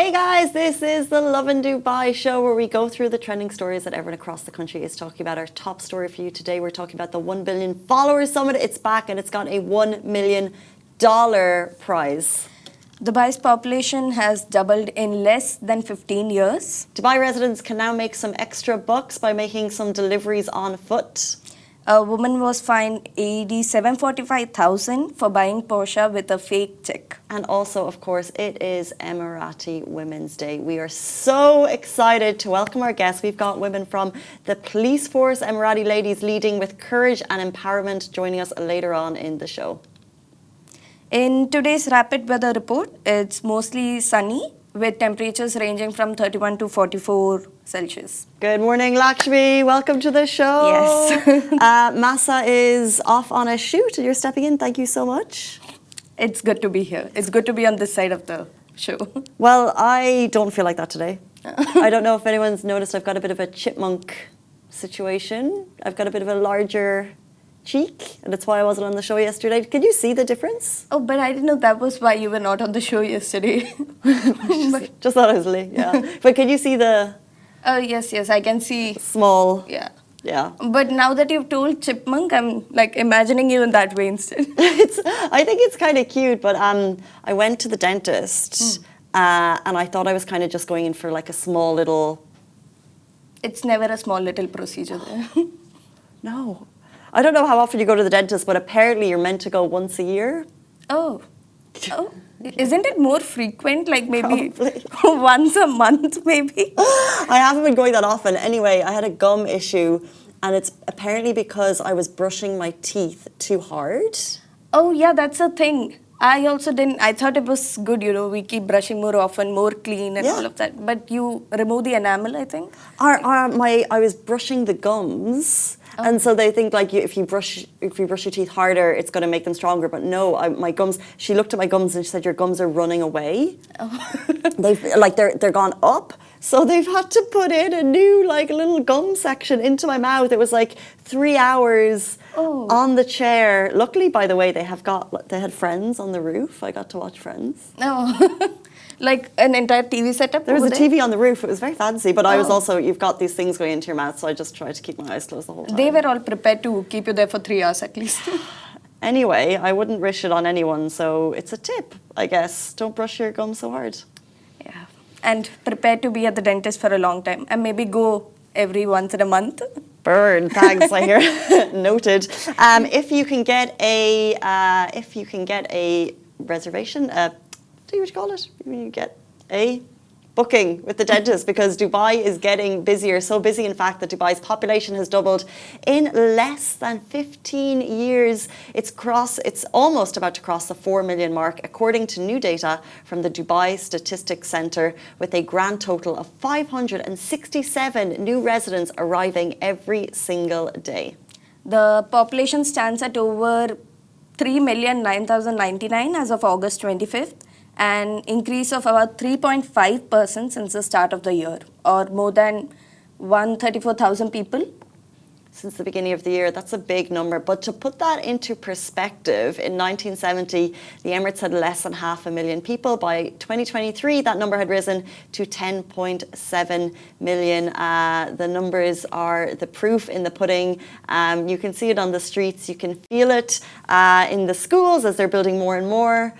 Hey guys, this is the Lovin Dubai show where we go through the trending stories that everyone across the country is talking about. Our top story for you today, we're talking about the 1 billion followers summit. It's back and it's got a $1 million prize. Dubai's population has doubled in less than 15 years. Dubai residents can now make some extra bucks by making some deliveries on foot. A woman was fined AED 745,000 for buying Porsche with a fake cheque. And also, of course, it is Emirati Women's Day. We are so excited to welcome our guests. We've got women from the police force, Emirati ladies leading with courage and empowerment, joining us later on in the show. In today's rapid weather report, it's mostly sunny with temperatures ranging from 31 to 44 Celsius. Good morning, Lakshmi. Welcome to the show. Yes. Masa is off on a shoot and you're stepping in. Thank you so much. It's good to be here. It's good to be on this side of the show. Well, I don't feel like that today. I don't know if anyone's noticed, I've got a bit of a chipmunk situation. I've got a bit of a larger cheek, and that's why I wasn't on the show yesterday. Could you see the difference? Oh, but I didn't know that was why you were not on the show yesterday. just thought I was late, yeah. But can you see the... Oh, yes, I can see. Small. Yeah. Yeah. But now that you've told chipmunk, I'm like imagining you in that way instead. I think it's kind of cute, but I went to the dentist and I thought I was kind of just going in for like a small little... It's never a small little procedure there. No. I don't know how often you go to the dentist, but apparently you're meant to go once a year. Oh. Isn't it more frequent, like maybe once a month, maybe? I haven't been going that often. Anyway, I had a gum issue, and it's apparently because I was brushing my teeth too hard. Oh, yeah, that's a thing. I also didn't, I thought it was good, we keep brushing more often, more clean and all of that. But you remove the enamel, I think? I was brushing the gums. Oh. And so they think like if you brush your teeth harder, it's going to make them stronger. But no, my gums. She looked at my gums and she said, "Your gums are running away. Oh. They're gone up. So they've had to put in a new little gum section into my mouth. It was like 3 hours on the chair. Luckily, by the way, they had Friends on the roof. I got to watch Friends. Oh. Like an entire TV setup? There was a TV on the roof. It was very fancy, but I was also, you've got these things going into your mouth, so I just tried to keep my eyes closed the whole time. They were all prepared to keep you there for 3 hours at least. Anyway, I wouldn't wish it on anyone, so it's a tip, I guess. Don't brush your gums so hard. Yeah. And prepare to be at the dentist for a long time, and maybe go every once in a month. Burn, thanks, I hear. Noted. If you can get a reservation, what you call it? You get a booking with the dentist because Dubai is getting busier. So busy, in fact, that Dubai's population has doubled in less than 15 years. It's almost about to cross the 4 million mark, according to new data from the Dubai Statistics Centre, with a grand total of 567 new residents arriving every single day. The population stands at over 3,009,099 as of August 25th. An increase of about 3.5% since the start of the year, or more than 134,000 people. Since the beginning of the year, that's a big number. But to put that into perspective, in 1970, the Emirates had less than 500,000 people. By 2023, that number had risen to 10.7 million. The numbers are the proof in the pudding. You can see it on the streets. You can feel it in the schools as they're building more and more.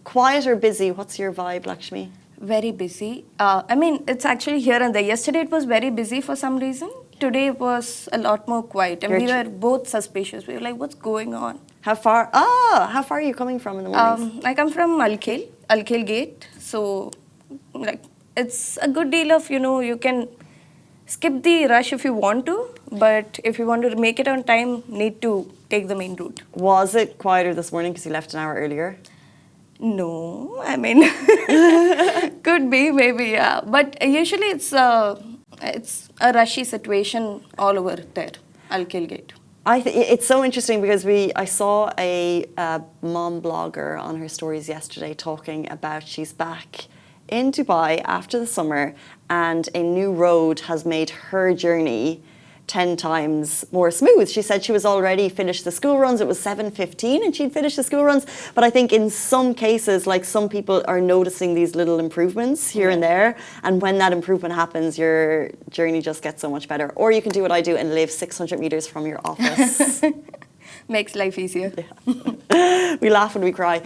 Quiet or busy? What's your vibe, Lakshmi? Very busy. It's actually here and there. Yesterday it was very busy for some reason. Today it was a lot more quiet. And we were both suspicious. We were like, what's going on? How far are you coming from in the mornings? I come from Al Khail Gate. So, it's a good deal of, you can skip the rush if you want to. But if you want to make it on time, need to take the main route. Was it quieter this morning because you left an hour earlier? No, could be, maybe, yeah. But usually it's a rushy situation all over there, Al Khail Gate. It's so interesting because I saw a mom blogger on her stories yesterday talking about she's back in Dubai after the summer and a new road has made her journey 10 times more smooth. She said she was already finished the school runs. It was 7:15 and she'd finished the school runs. But I think in some cases, like some people are noticing these little improvements here and there. And when that improvement happens, your journey just gets so much better. Or you can do what I do and live 600 meters from your office. Makes life easier. Yeah. We laugh when we cry.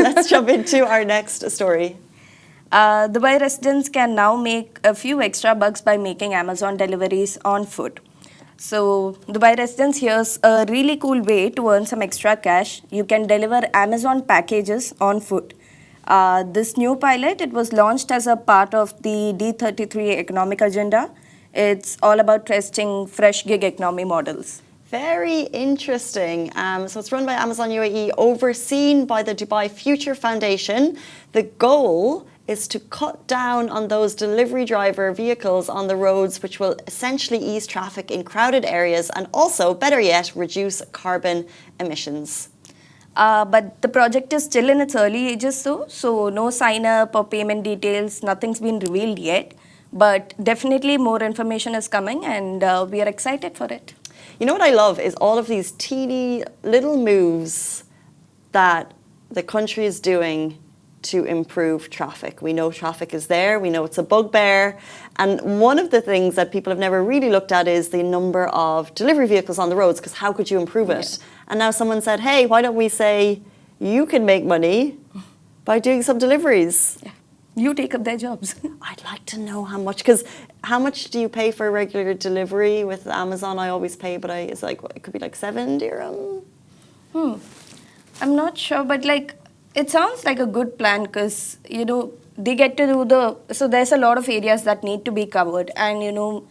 Let's jump into our next story. Dubai residents can now make a few extra bucks by making Amazon deliveries on foot. So, Dubai residents, here's a really cool way to earn some extra cash. You can deliver Amazon packages on foot. This new pilot, it was launched as a part of the D33 economic agenda. It's all about testing fresh gig economy models. Very interesting. So it's run by Amazon UAE, overseen by the Dubai Future Foundation. The goal is to cut down on those delivery driver vehicles on the roads, which will essentially ease traffic in crowded areas and also, better yet, reduce carbon emissions. But the project is still in its early ages, so no sign-up or payment details, nothing's been revealed yet. But definitely more information is coming and we are excited for it. You know what I love is all of these teeny little moves that the country is doing to improve traffic. We know traffic is there, we know it's a bugbear, and one of the things that people have never really looked at is the number of delivery vehicles on the roads, because how could you improve it? Yeah. And now someone said, hey, why don't we say you can make money by doing some deliveries? Yeah. You take up their jobs. I'd like to know how much, because how much do you pay for a regular delivery with Amazon? I always pay, but it's like, it could be like 7 dirham. I'm not sure, but like, it sounds like a good plan because, you know, they get to do so there's a lot of areas that need to be covered. And, you know,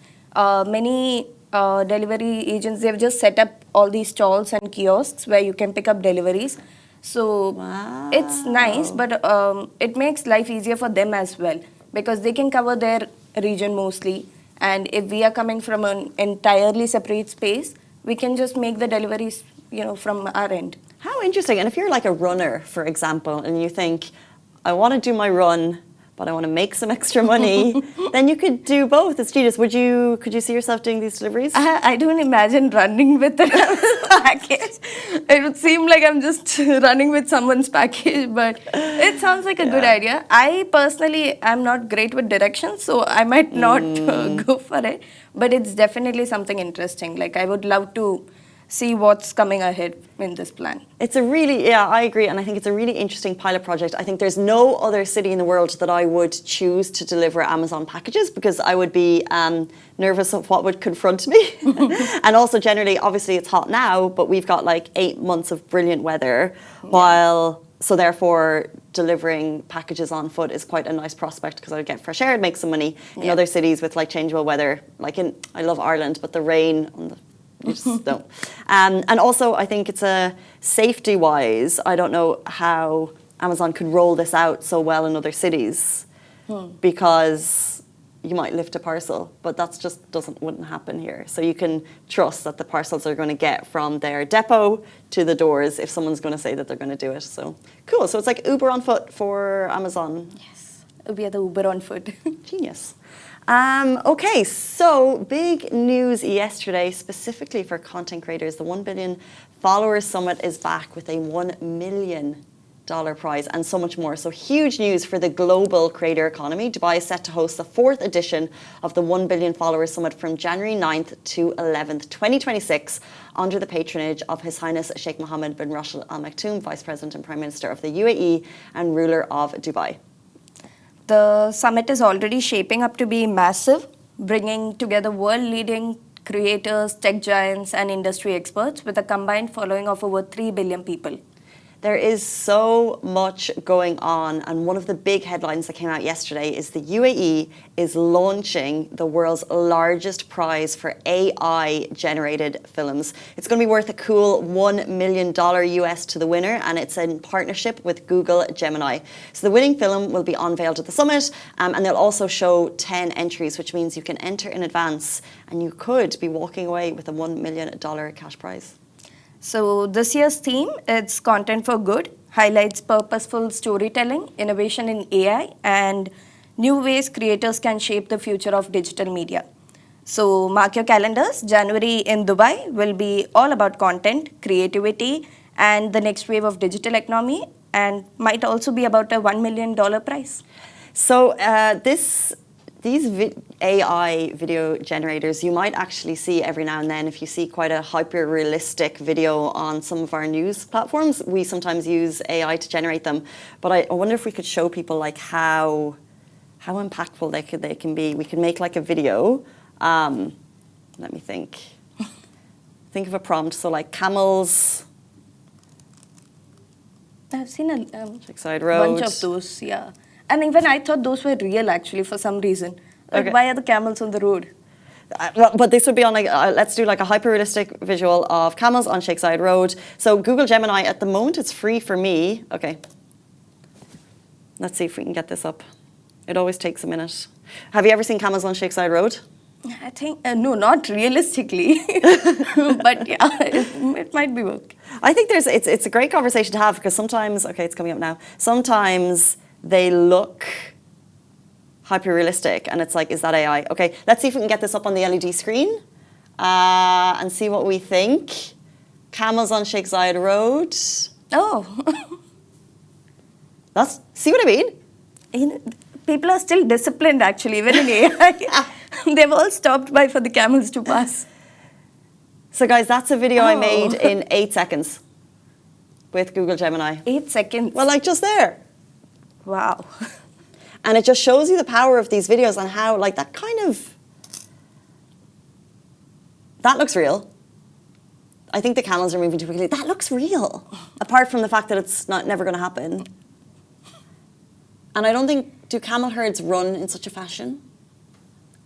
many delivery agents, they've just set up all these stalls and kiosks where you can pick up deliveries. So wow. It's nice, but it makes life easier for them as well because they can cover their region mostly. And if we are coming from an entirely separate space, we can just make the deliveries, you know, from our end. How interesting. And if you're like a runner, for example, and you think, I want to do my run, but I want to make some extra money, then you could do both. It's genius. Could you see yourself doing these deliveries? I don't imagine running with a package. It would seem like I'm just running with someone's package, but it sounds like a good idea. I personally am not great with directions, so I might not go for it. But it's definitely something interesting. Like I would love to see what's coming ahead in this plan. It's a really, I agree. And I think it's a really interesting pilot project. I think there's no other city in the world that I would choose to deliver Amazon packages because I would be nervous of what would confront me. And also generally, obviously it's hot now, but we've got like 8 months of brilliant weather so therefore delivering packages on foot is quite a nice prospect because I would get fresh air and make some money. In other cities with like changeable weather, like I love Ireland, but the rain on the you just don't. And also, I think it's a safety-wise, I don't know how Amazon could roll this out so well in other cities because you might lift a parcel, but that's just wouldn't happen here. So you can trust that the parcels are going to get from their depot to the doors if someone's going to say that they're going to do it. So cool. So it's like Uber on foot for Amazon. Yes, we are the Uber on foot. Genius. Okay, so big news yesterday, specifically for content creators. The 1 Billion Followers Summit is back with a $1 million prize and so much more. So huge news for the global creator economy. Dubai is set to host the 4th edition of the 1 Billion Followers Summit from January 9th to 11th, 2026, under the patronage of His Highness Sheikh Mohammed bin Rashid Al Maktoum, Vice President and Prime Minister of the UAE and ruler of Dubai. The summit is already shaping up to be massive, bringing together world-leading creators, tech giants, and industry experts with a combined following of over 3 billion people. There is so much going on, and one of the big headlines that came out yesterday is the UAE is launching the world's largest prize for AI-generated films. It's going to be worth a cool $1 million US to the winner, and it's in partnership with Google Gemini. So the winning film will be unveiled at the summit, and they'll also show 10 entries, which means you can enter in advance, and you could be walking away with a $1 million cash prize. So this year's theme, it's Content for Good, highlights purposeful storytelling, innovation in AI, and new ways creators can shape the future of digital media. So mark your calendars. January in Dubai will be all about content, creativity, and the next wave of digital economy, and might also be about a $1 million prize. So these AI video generators, you might actually see every now and then. If you see quite a hyper-realistic video on some of our news platforms, we sometimes use AI to generate them. But I wonder if we could show people like how impactful they can be. We can make like a video. Let me think. Think of a prompt. So like camels. I've seen a Checkside Road. bunch of those, yeah. And even I thought those were real actually for some reason. Like, Okay. why are the camels on the road? But this would be on like, let's do like a hyper-realistic visual of camels on Checkside Road. So Google Gemini, at the moment, it's free for me. Okay. Let's see if we can get this up. It always takes a minute. Have you ever seen camels on Checkside Road? I think, no, not realistically. But yeah, it might be work. I think it's a great conversation to have because sometimes, okay, it's coming up now. Sometimes they look hyper-realistic and it's like, is that AI? Okay, let's see if we can get this up on the LED screen and see what we think. Camels on Checkside Road. Oh, See what I mean? People are still disciplined actually, even in AI. They've all stopped by for the camels to pass. So guys, that's a video I Oh. made in 8 seconds with Google Gemini. 8 seconds. Well, like just there. Wow. And it just shows you the power of these videos and how like that looks real. I think the camels are moving too quickly. That looks real. Apart from the fact that it's never going to happen. And I don't think, do camel herds run in such a fashion?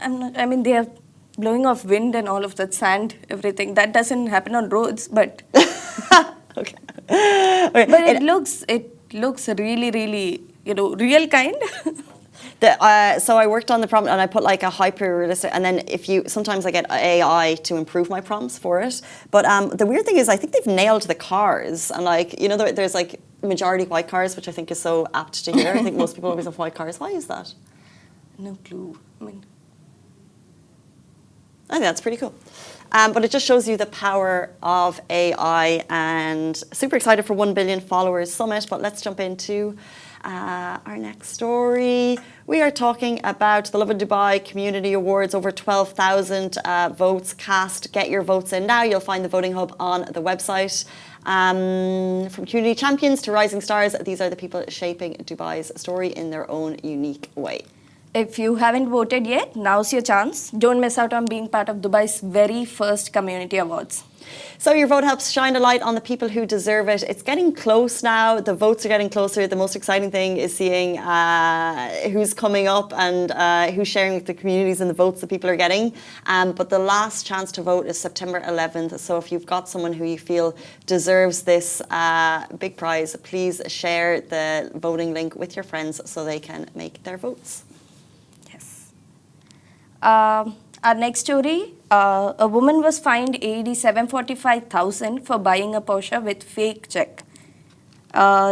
I mean, they are blowing off wind and all of that sand, everything. That doesn't happen on roads, but Okay. Okay. but it looks really, really, real kind. So I worked on the prompt and I put like a hyper-realistic, and then sometimes I get AI to improve my prompts for it. But the weird thing is I think they've nailed the cars. And like, there's like majority white cars, which I think is so apt to hear. I think most people always have white cars. Why is that? No clue. I think that's pretty cool. But it just shows you the power of AI, and super excited for 1 billion followers summit. But let's jump into our next story. We are talking about the Lovin Dubai Community Awards, over 12,000 votes cast. Get your votes in now. You'll find the voting hub on the website. From community champions to rising stars, these are the people shaping Dubai's story in their own unique way. If you haven't voted yet, now's your chance. Don't miss out on being part of Dubai's very first community awards. So your vote helps shine a light on the people who deserve it. It's getting close now. The votes are getting closer. The most exciting thing is seeing who's coming up and who's sharing with the communities and the votes that people are getting. But the last chance to vote is September 11th. So if you've got someone who you feel deserves this big prize, please share the voting link with your friends so they can make their votes. Yes. Our next story, a woman was fined AED 745,000 for buying a Porsche with fake cheque.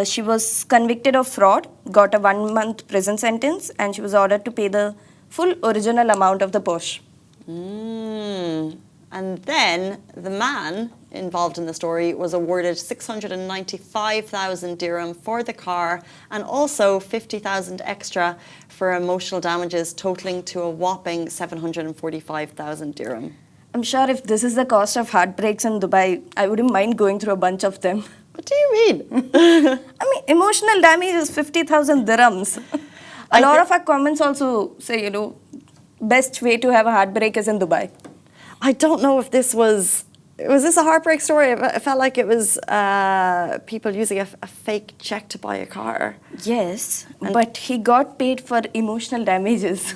She was convicted of fraud, got a 1-month prison sentence, and she was ordered to pay the full original amount of the Porsche. And then the man involved in the story was awarded 695,000 dirham for the car and also 50,000 extra for emotional damages, totaling to a whopping 745,000 dirham. I'm sure if this is the cost of heartbreaks in Dubai, I wouldn't mind going through a bunch of them. What do you mean? I mean, emotional damage is 50,000 dirhams. A lot of our comments also say, best way to have a heartbreak is in Dubai. I don't know if this was this a heartbreak story? It felt like it was people using a fake cheque to buy a car. Yes, but he got paid for emotional damages.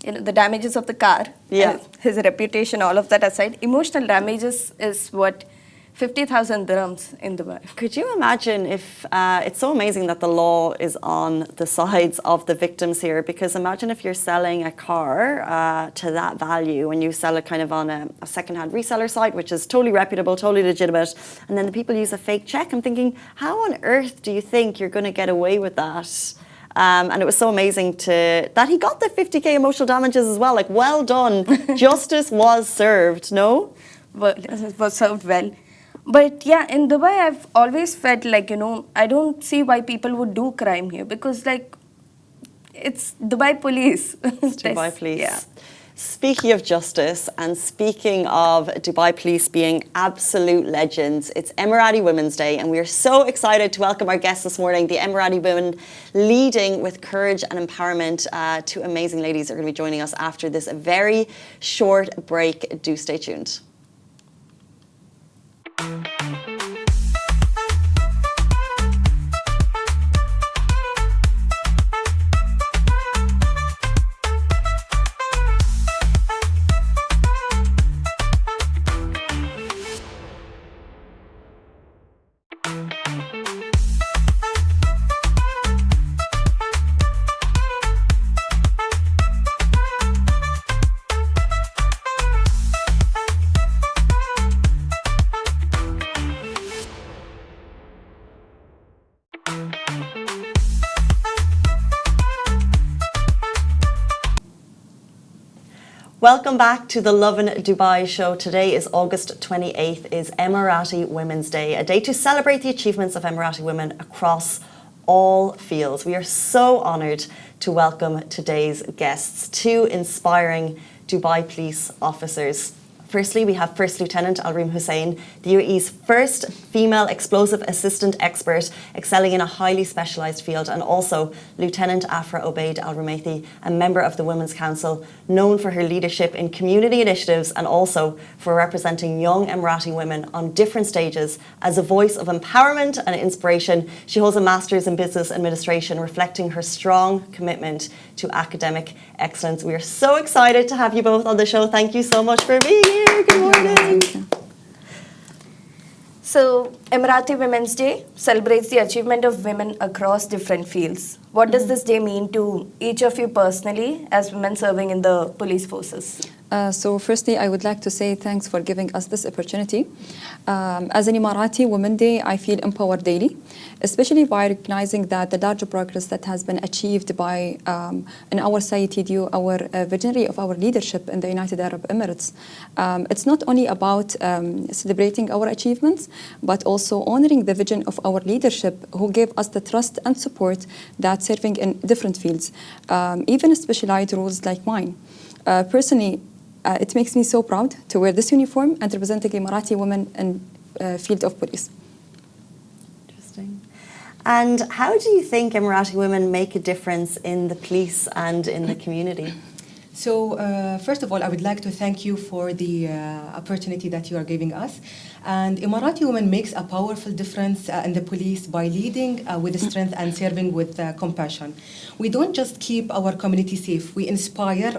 The damages of the car, his reputation, all of that aside, emotional damages is what 50,000 dirhams in Dubai. Could you imagine if it's so amazing that the law is on the sides of the victims here? Because imagine if you're selling a car to that value and you sell it kind of on a second-hand reseller site, which is totally reputable, totally legitimate, and then the people use a fake cheque. I'm thinking, how on earth do you think you're going to get away with that? And it was so amazing that he got the 50k emotional damages as well. Like, well done. Justice was served, no? Well, it was served well. But yeah, in Dubai, I've always felt like, I don't see why people would do crime here because, like, it's Dubai police. Dubai police. Yeah. Speaking of justice and speaking of Dubai police being absolute legends, it's Emirati Women's Day and we are so excited to welcome our guests this morning, the Emirati women leading with courage and empowerment. Two amazing ladies are going to be joining us after this very short break. Do stay tuned. Welcome back to the Lovin Dubai show. Today is August 28th, is Emirati Women's Day, a day to celebrate the achievements of Emirati women across all fields. We are so honoured to welcome today's guests, two inspiring Dubai police officers. Firstly, we have First Lieutenant Alreem Hussain, the UAE's first female explosive assistant expert, excelling in a highly specialised field, and also Lieutenant Afra Obaid Al-Rumaiti, a member of the Women's Council, known for her leadership in community initiatives and also for representing young Emirati women on different stages as a voice of empowerment and inspiration. She holds a Master's in Business Administration, reflecting her strong commitment to academic excellence. We are so excited to have you both on the show. Thank you so much for being here. Good morning. So, Emirati Women's Day celebrates the achievement of women across different fields. What does this day mean to each of you personally as women serving in the police forces? So firstly, I would like to say thanks for giving us this opportunity. As an Emirati Women Day, I feel empowered daily, especially by recognizing that the larger progress that has been achieved by in our society due our visionary of our leadership in the United Arab Emirates. It's not only about celebrating our achievements, but also honoring the vision of our leadership who gave us the trust and support that serving in different fields, even specialized roles like mine. Personally, it makes me so proud to wear this uniform and representing Emirati women in field of police. Interesting. And how do you think Emirati women make a difference in the police and in the community? So, first of all, I would like to thank you for the opportunity that you are giving us. And Emirati women makes a powerful difference in the police by leading with strength and serving with compassion. We don't just keep our community safe. We inspire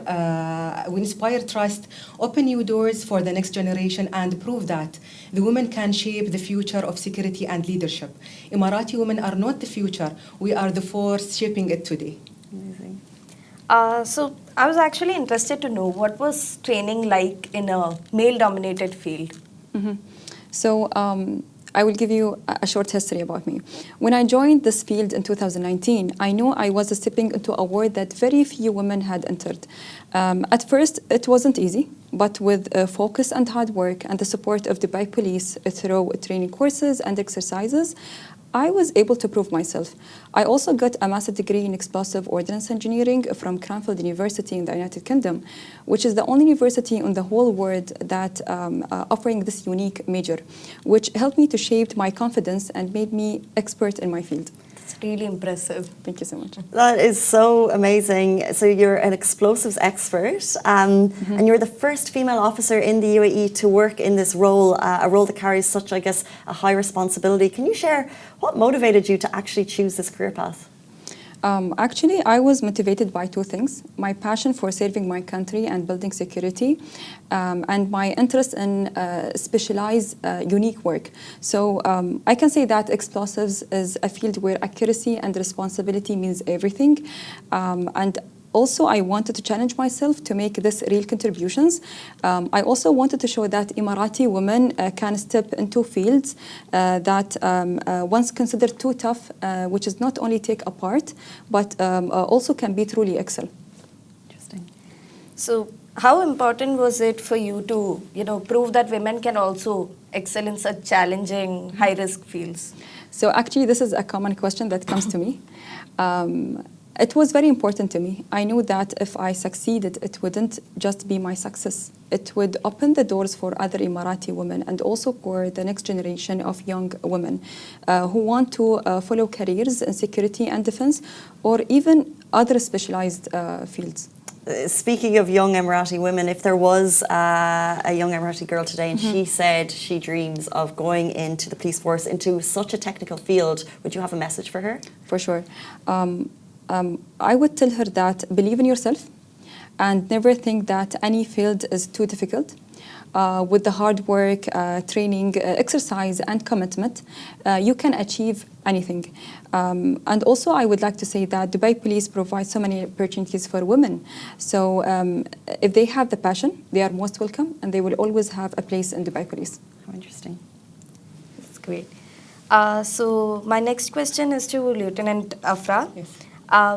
trust, open new doors for the next generation, and prove that the women can shape the future of security and leadership. Emirati women are not the future. We are the force shaping it today. Amazing. So I was actually interested to know what was training like in a male-dominated field. Mm-hmm. So I will give you a short history about me. When I joined this field in 2019, I knew I was stepping into a world that very few women had entered. At first, it wasn't easy, but with focus and hard work and the support of Dubai Police through training courses and exercises, I was able to prove myself. I also got a master's degree in explosive ordnance engineering from Cranfield University in the United Kingdom, which is the only university in the whole world that offering this unique major, which helped me to shape my confidence and made me expert in my field. It's really impressive. Thank you so much. That is so amazing. So you're an explosives expert, and you're the first female officer in the UAE to work in this role, a role that carries such, I guess, a high responsibility. Can you share what motivated you to actually choose this career path? Actually, I was motivated by two things: my passion for serving my country and building security, and my interest in specialized, unique work. So I can say that explosives is a field where accuracy and responsibility means everything. And Also, I wanted to challenge myself to make this real contributions. I also wanted to show that Emirati women can step into fields that once considered too tough, which is not only take a part, but also can be truly excel. Interesting. So how important was it for you to, prove that women can also excel in such challenging, high-risk fields? So actually, this is a common question that comes to me. It was very important to me. I knew that if I succeeded, it wouldn't just be my success. It would open the doors for other Emirati women and also for the next generation of young women who want to follow careers in security and defense or even other specialized fields. Speaking of young Emirati women, if there was a young Emirati girl today and she said she dreams of going into the police force, into such a technical field, would you have a message for her? For sure. I would tell her that believe in yourself and never think that any field is too difficult. With the hard work, training, exercise, and commitment, you can achieve anything. And also, I would like to say that Dubai Police provides so many opportunities for women. So if they have the passion, they are most welcome, and they will always have a place in Dubai Police. How interesting. That's great. So my next question is to Lieutenant Afra. Yes.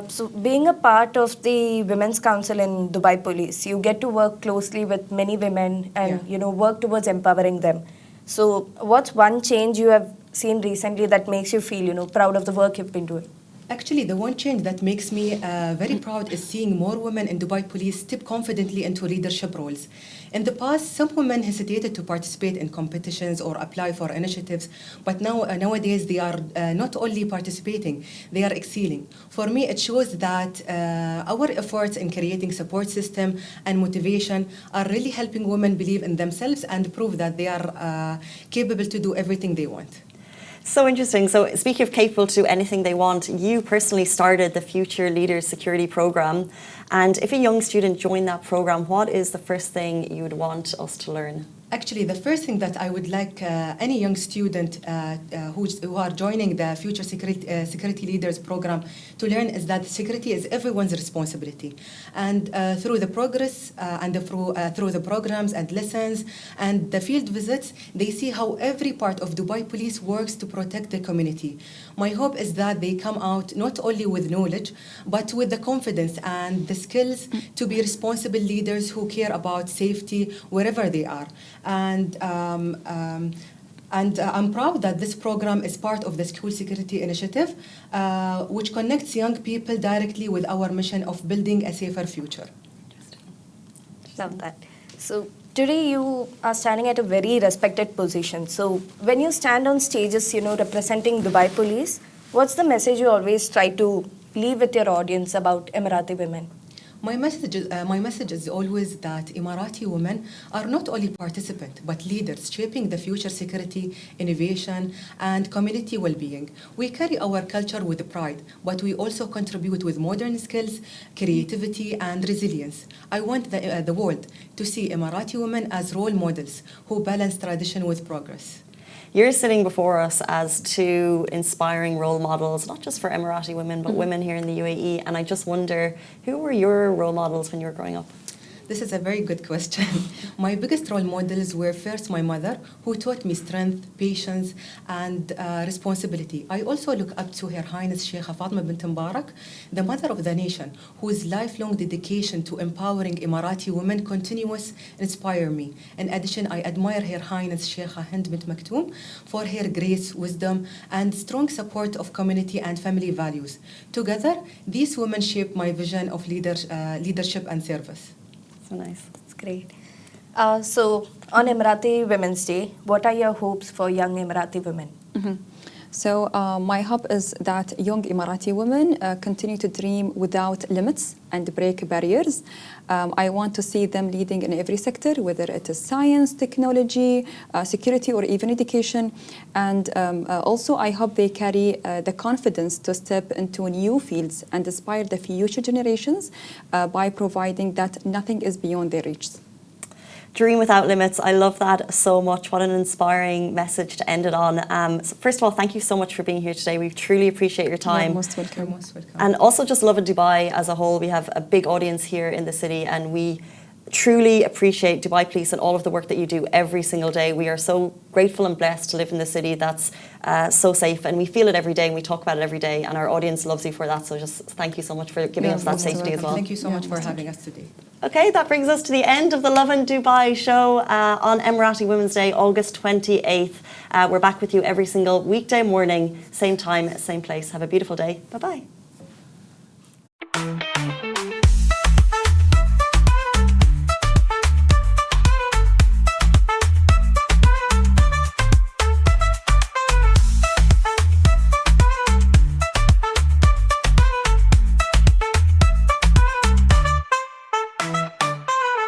So being a part of the Women's Council in Dubai Police, you get to work closely with many women and, work towards empowering them. So what's one change you have seen recently that makes you feel, proud of the work you've been doing? Actually, the one change that makes me very proud is seeing more women in Dubai Police step confidently into leadership roles. In the past, some women hesitated to participate in competitions or apply for initiatives, but nowadays they are not only participating, they are excelling. For me, it shows that our efforts in creating support system and motivation are really helping women believe in themselves and prove that they are capable to do everything they want. So interesting. So speaking of capable to do anything they want, you personally started the Future Leaders Security Programme. And if a young student joined that programme, what is the first thing you would want us to learn? Actually, the first thing that I would like any young student who are joining the Future Security Leaders Program to learn is that security is everyone's responsibility. And through the progress and through the programs and lessons and the field visits, they see how every part of Dubai Police works to protect the community. My hope is that they come out not only with knowledge, but with the confidence and the skills to be responsible leaders who care about safety wherever they are. And I'm proud that this program is part of the School Security Initiative, which connects young people directly with our mission of building a safer future. Love that. So today you are standing at a very respected position. So when you stand on stages, representing Dubai Police, what's the message you always try to leave with your audience about Emirati women? My message is always that Emirati women are not only participants, but leaders shaping the future security, innovation, and community well-being. We carry our culture with pride, but we also contribute with modern skills, creativity, and resilience. I want the world to see Emirati women as role models who balance tradition with progress. You're sitting before us as two inspiring role models, not just for Emirati women, but women here in the UAE. And I just wonder, who were your role models when you were growing up? This is a very good question. My biggest role models were first my mother, who taught me strength, patience, and responsibility. I also look up to Her Highness Sheikha Fatima bint Mubarak, the mother of the nation, whose lifelong dedication to empowering Emirati women continues inspire me. In addition, I admire Her Highness Sheikha Hind bint Maktoum for her grace, wisdom, and strong support of community and family values. Together, these women shape my vision of leadership and service. So nice. That's great. So on Emirati Women's Day, what are your hopes for young Emirati women? So my hope is that young Emirati women continue to dream without limits and break barriers. I want to see them leading in every sector, whether it is science, technology, security, or even education. And also I hope they carry the confidence to step into new fields and inspire the future generations by providing that nothing is beyond their reach. Dream without limits. I love that so much. What an inspiring message to end it on. So first of all, thank you so much for being here today. We truly appreciate your time. You're most welcome. You're most welcome. And also just Lovin Dubai as a whole. We have a big audience here in the city, and we truly appreciate Dubai Police and all of the work that you do every single day. We are so grateful and blessed to live in the city that's so safe, and we feel it every day and we talk about it every day, and our audience loves you for that. So just thank you so much for giving Yeah, us that most safety as well. Thank you so much for having us today. Okay, that brings us to the end of the Lovin Dubai show on Emirati Women's Day, August 28th. We're back with you every single weekday morning, same time, same place. Have a beautiful day. Bye-bye.